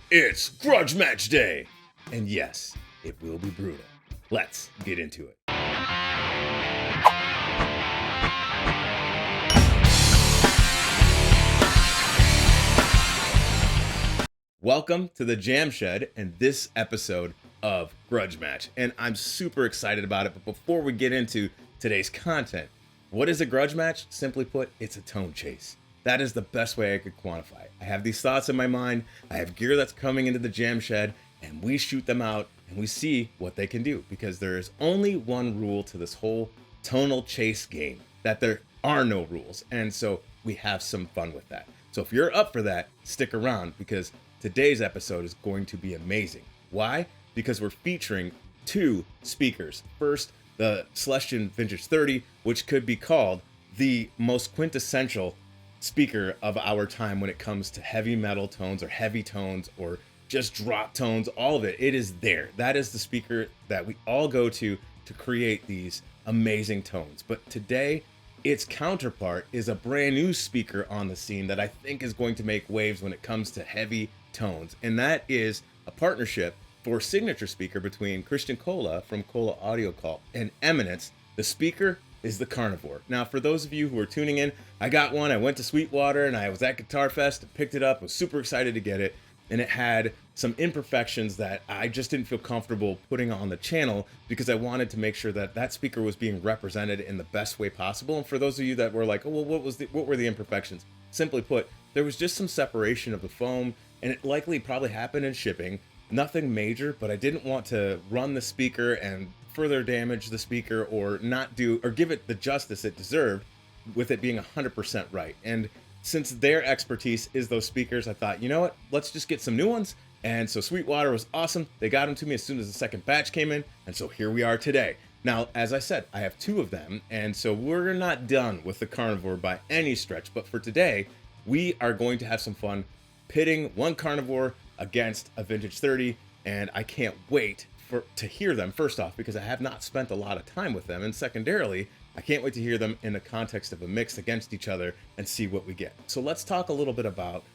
It's Grudge Match Day! And yes, it will be brutal. Let's get into it. Welcome to the Jam Shed and this episode of Grudge Match. And I'm super excited about it, but before we get into today's content, what is a grudge match? Simply put, it's a tone chase. That is the best way I could quantify it. I have these thoughts in my mind, I have gear that's coming into the Jam Shed, and we shoot them out and we see what they can do, because there is only one rule to this whole tonal chase game, that there are no rules. And so we have some fun with that. So if you're up for that, stick around, because today's episode is going to be amazing. Why? Because we're featuring two speakers. First, the Celestion Vintage 30, which could be called the most quintessential speaker of our time when it comes to heavy metal tones or heavy tones or just drop tones, all of it. It is there. That is the speaker that we all go to create these amazing tones. But today, its counterpart is a brand new speaker on the scene that I think is going to make waves when it comes to heavy tones. And that is a partnership for signature speaker between Kristian Kohle from Kohle Audio Cult and Eminence. The speaker is the Karnivore. Now, for those of you who are tuning in, I got one. I went to Sweetwater and I was at Guitar Fest and picked it up. I was super excited to get it. And it had some imperfections that I just didn't feel comfortable putting on the channel, because I wanted to make sure that that speaker was being represented in the best way possible. And for those of you that were like, oh, well, what were the imperfections? Simply put, there was just some separation of the foam, and it likely probably happened in shipping. Nothing major, but I didn't want to run the speaker and further damage the speaker or not do or give it the justice it deserved with it being 100% right. And since their expertise is those speakers, I thought, you know what, let's just get some new ones. And so Sweetwater was awesome. They got them to me as soon as the second batch came in. And so here we are today. Now, as I said, I have two of them. And so we're not done with the Karnivore by any stretch. But for today, we are going to have some fun pitting one Karnivore against a Vintage 30. And I can't wait to hear them, first off, because I have not spent a lot of time with them. And secondarily, I can't wait to hear them in the context of a mix against each other and see what we get. So let's talk a little bit about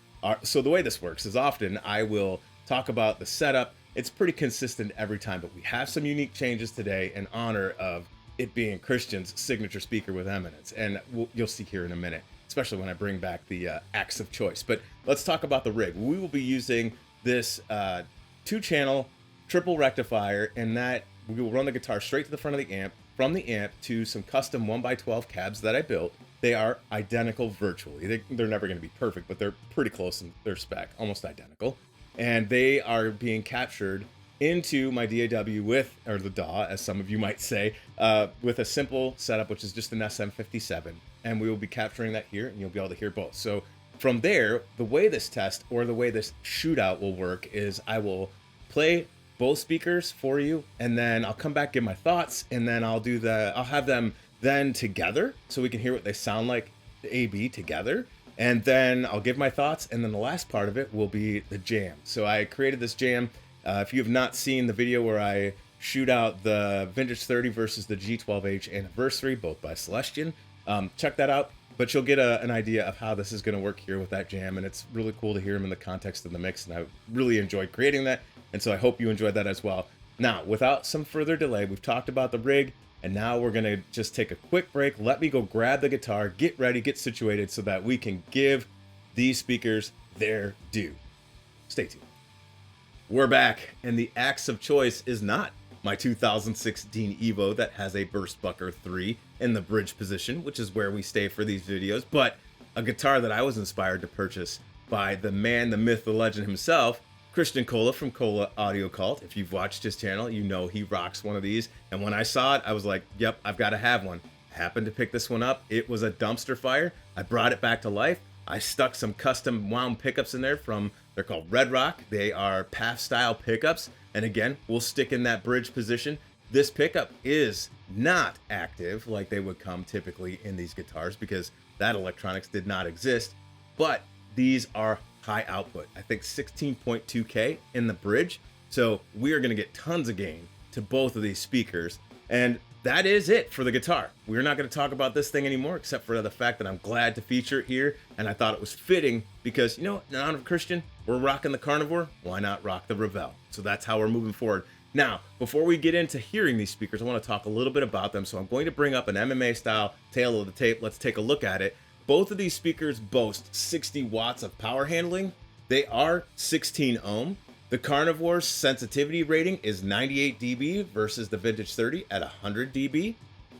so the way this works is often I will talk about the setup. It's pretty consistent every time, but we have some unique changes today in honor of it being Kristian's signature speaker with Eminence. And you'll see here in a minute, especially when I bring back the acts of choice. But let's talk about the rig. We will be using this 2-channel triple rectifier, and that we will run the guitar straight to the front of the amp, from the amp to some custom 1x12 cabs that I built. They are identical virtually. They're never going to be perfect, but they're pretty close in their spec, almost identical. And they are being captured into my DAW with, or the DAW, as some of you might say, with a simple setup, which is just an SM57. And we will be capturing that here, and you'll be able to hear both. So from there, the way this test, or the way this shootout will work, is I will play both speakers for you, and then I'll come back, give my thoughts, and then I'll have them then together so we can hear what they sound like, the A-B together, and then I'll give my thoughts, and then the last part of it will be the jam. So I created this jam. If you have not seen the video where I shoot out the Vintage 30 versus the G12H Anniversary, both by Celestion, check that out. But you'll get an idea of how this is going to work here with that jam, and it's really cool to hear them in the context of the mix, and I really enjoyed creating that, and so I hope you enjoyed that as well. Now, without some further delay, we've talked about the rig, and now we're going to just take a quick break. Let me go grab the guitar, get ready, get situated, so that we can give these speakers their due. Stay tuned. We're back, and the axe of choice is not my 2016 Evo that has a Burst Bucker 3 in the bridge position, which is where we stay for these videos, but a guitar that I was inspired to purchase by the man, the myth, the legend himself, Kristian Kohle from Kohle Audio Cult. If you've watched his channel, you know he rocks one of these. And when I saw it, I was like, yep, I've got to have one. I happened to pick this one up. It was a dumpster fire. I brought it back to life. I stuck some custom wound pickups in there they're called Red Rock. They are PAF style pickups. And again, we'll stick in that bridge position. This pickup is not active like they would come typically in these guitars, because that electronics did not exist, but these are high output. I think 16.2K in the bridge. So we are going to get tons of gain to both of these speakers. And that is it for the guitar. We're not going to talk about this thing anymore, except for the fact that I'm glad to feature it here, and I thought it was fitting because, you know, in honor of Kristian, we're rocking the Karnivore, why not rock the Ravel? So that's how we're moving forward. Now, before we get into hearing these speakers, I want to talk a little bit about them. So I'm going to bring up an MMA style tail of the tape. Let's take a look at it. Both of these speakers boast 60 watts of power handling. They are 16 ohm. The Karnivore's sensitivity rating is 98 dB versus the Vintage 30 at 100 dB.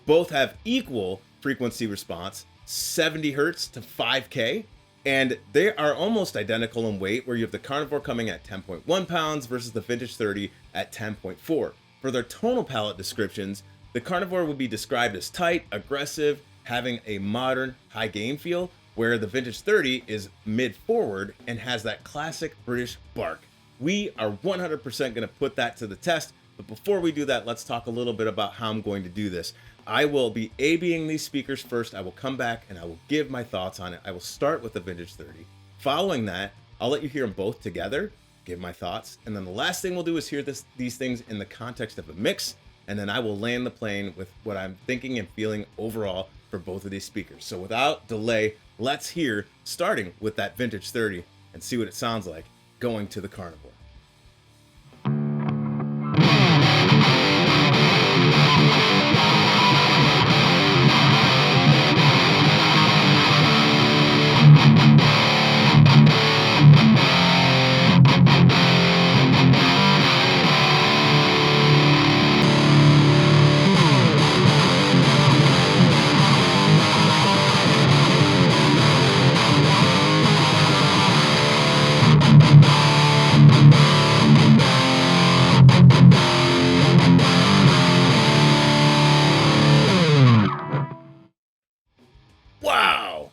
Both have equal frequency response, 70 hertz to 5K. And they are almost identical in weight, where you have the Karnivore coming at 10.1 pounds versus the Vintage 30 at 10.4. For their tonal palette descriptions, the Karnivore would be described as tight, aggressive, having a modern high gain feel, where the Vintage 30 is mid-forward and has that classic British bark. We are 100% going to put that to the test, but before we do that, let's talk a little bit about how I'm going to do this. I will be A/Bing these speakers first. I will come back and I will give my thoughts on it. I will start with the Vintage 30. Following that, I'll let you hear them both together, give my thoughts, and then the last thing we'll do is hear these things in the context of a mix, and then I will land the plane with what I'm thinking and feeling overall for both of these speakers. So without delay, let's hear, starting with that Vintage 30, and see what it sounds like going to the Karnivore.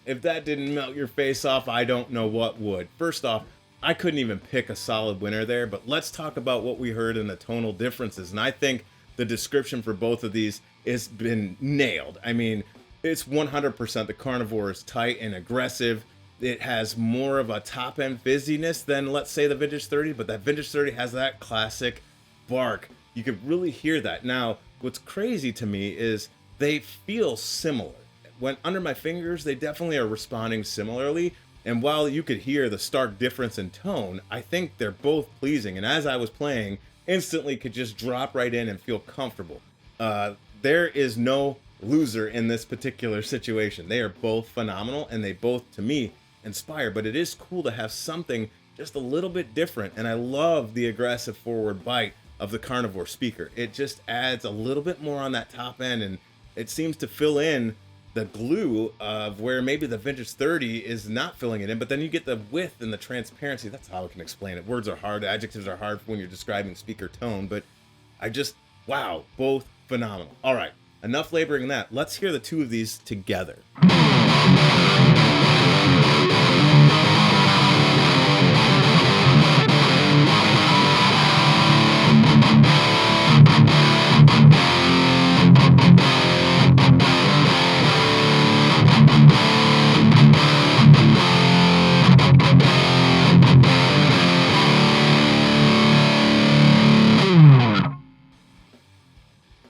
If that didn't melt your face off, I don't know what would. First off, I couldn't even pick a solid winner there, but let's talk about what we heard in the tonal differences. And I think the description for both of these has been nailed. I mean, it's 100% the Karnivore is tight and aggressive. It has more of a top-end fizziness than, let's say, the Vintage 30, but that Vintage 30 has that classic bark. You could really hear that. Now, what's crazy to me is they feel similar. When under my fingers, they definitely are responding similarly. And while you could hear the stark difference in tone, I think they're both pleasing. And as I was playing, instantly could just drop right in and feel comfortable. There is no loser in this particular situation. They are both phenomenal, and they both, to me, inspire. But it is cool to have something just a little bit different. And I love the aggressive forward bite of the Karnivore speaker. It just adds a little bit more on that top end, and it seems to fill in the glue of where maybe the Vintage 30 is not filling it in, but then you get the width and the transparency. That's how I can explain it. Words are hard, adjectives are hard when you're describing speaker tone, but wow, both phenomenal. All right, enough laboring that. Let's hear the two of these together.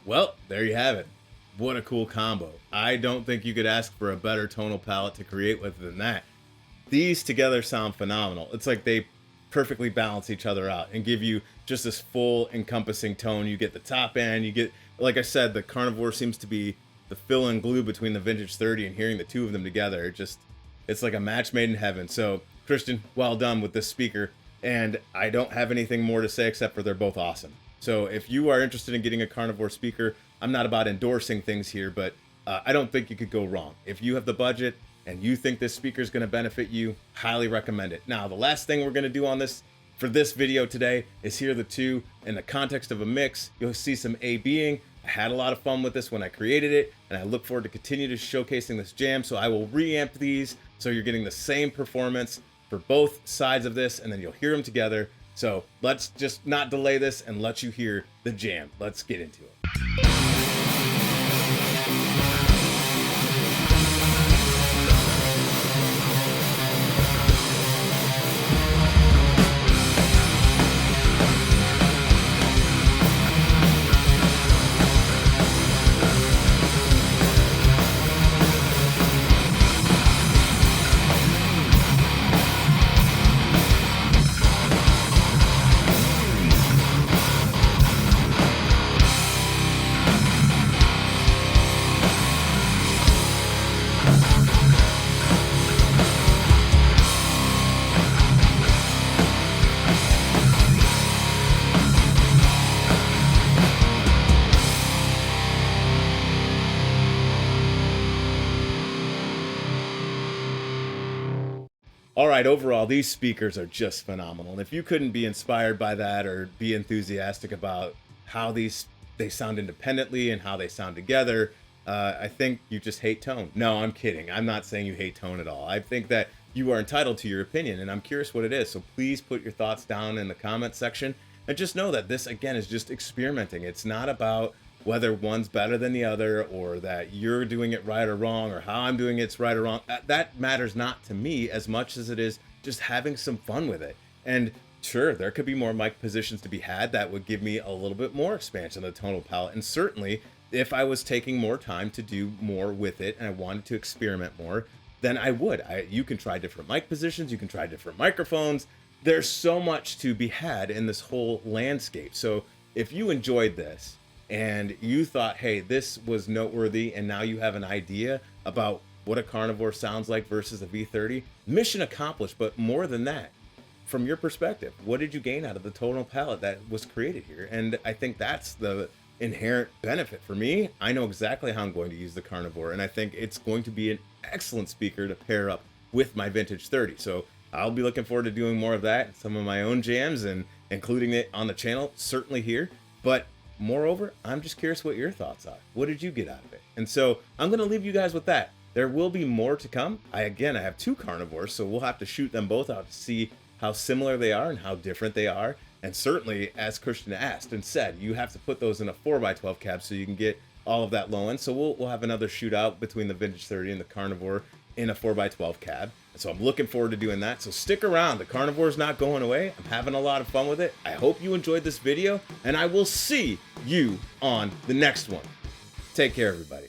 Well, there you have it. What a cool combo. I don't think you could ask for a better tonal palette to create with than that. These together sound phenomenal. It's like they perfectly balance each other out and give you just this full encompassing tone. You get the top end, you get, like I said, the Karnivore seems to be the fill and glue between the Vintage 30, and hearing the two of them together, it's like a match made in heaven. So Kristian, well done with this speaker. And I don't have anything more to say except for they're both awesome. So if you are interested in getting a Karnivore speaker, I'm not about endorsing things here, but I don't think you could go wrong. If you have the budget and you think this speaker is going to benefit you, highly recommend it. Now, the last thing we're going to do on this for this video today is hear the two in the context of a mix. You'll see some A-Bing. I had a lot of fun with this when I created it, and I look forward to continue to showcasing this jam. So I will reamp these so you're getting the same performance for both sides of this, and then you'll hear them together. So let's just not delay this and let you hear the jam. Let's get into it. All right, overall, these speakers are just phenomenal. And if you couldn't be inspired by that or be enthusiastic about how they sound independently and how they sound together, I think you just hate tone. No, I'm kidding. I'm not saying you hate tone at all. I think that you are entitled to your opinion, and I'm curious what it is. So please put your thoughts down in the comment section, and just know that this, again, is just experimenting. It's not about whether one's better than the other, or that you're doing it right or wrong, or how I'm doing it's right or wrong. That matters not to me as much as it is just having some fun with it. And sure, there could be more mic positions to be had that would give me a little bit more expansion of the tonal palette. And certainly, if I was taking more time to do more with it and I wanted to experiment more, then I would. You can try different mic positions, you can try different microphones. There's so much to be had in this whole landscape. So if you enjoyed this, and you thought, hey, this was noteworthy, and now you have an idea about what a Karnivore sounds like versus a V30, mission accomplished. But more than that, from your perspective, what did you gain out of the tonal palette that was created here? And I think that's the inherent benefit for me. I know exactly how I'm going to use the Karnivore, and I think it's going to be an excellent speaker to pair up with my Vintage 30. So I'll be looking forward to doing more of that, some of my own jams, and including it on the channel, certainly here. But moreover, I'm just curious what your thoughts are. What did you get out of it? And so I'm going to leave you guys with that. There will be more to come. I have two Karnivores, so we'll have to shoot them both out to see how similar they are and how different they are. And certainly, as Kristian asked and said, you have to put those in a 4x12 cab so you can get all of that low end. So we'll have another shootout between the Vintage 30 and the Karnivore in a 4x12 cab. So I'm looking forward to doing that. So stick around. The Karnivore's not going away. I'm having a lot of fun with it. I hope you enjoyed this video, and I will see you on the next one. Take care, everybody.